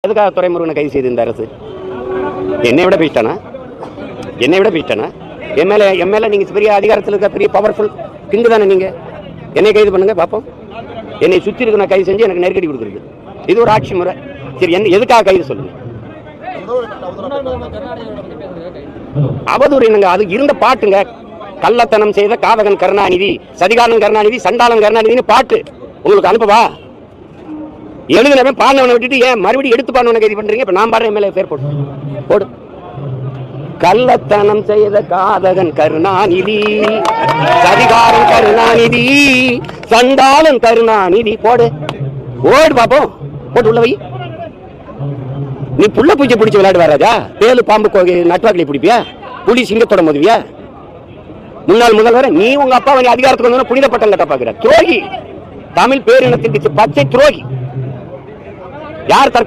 அதுக்காக துரைமுருகனை கைது செய்து இந்த அரசு என்னை விட பேசிட்டானா? எம்எல்ஏ நீங்க பெரிய அதிகாரத்தில் இருக்க பெரிய பவர்ஃபுல் கிங்கு தானே நீங்க. என்னை கைது பண்ணுங்க பார்ப்போம். என்னை சுற்றி இருக்க நான் கைது செஞ்சு எனக்கு நெருக்கடி கொடுக்குறது இது ஒரு ஆட்சி முறை. சரி, என்ன எதுக்காக கைது சொல்லுங்க? அவதூறு என்னங்க? அது இருந்த பாட்டுங்க. கள்ளத்தனம் செய்த காவகன் கருணாநிதி, சதிகாரன் கருணாநிதி, சண்டாளன் கருணாநிதினு பாட்டு உங்களுக்கு அனுப்பவா? எழுதுனவன் பாடினவனை விட்டுட்டு ஏன் மறுபடியும் எடுத்து பாடினவனை கைது பண்றீங்க? இப்ப நான் பாடுற எம்எல்ஏ பேர் போடு. கள்ளத்தனம் செய்த காதகன் கருணாநிதி, சதிகாரன் கருணாநிதி, சண்டாளன் கருணாநிதி போடு பாப்போம். போட்டு உள்ள வை. நீ புள்ள பூச்சி பிடிச்சி விளையாடு வராஜா? பேலு பாம்பு நட்வாக்கிலி பிடிப்பியா? புலி சிங்கத்தோட மோதுவியா? முன்னாள் முதல்வர் நீ உங்க அப்பா நீ அதிகாரத்துக்கு வந்து புனித பட்டம் கட்ட பாக்குற துரோகி. தமிழ் பேரினத்திற்கு பச்சை துரோகி. யார் தர்க்கம்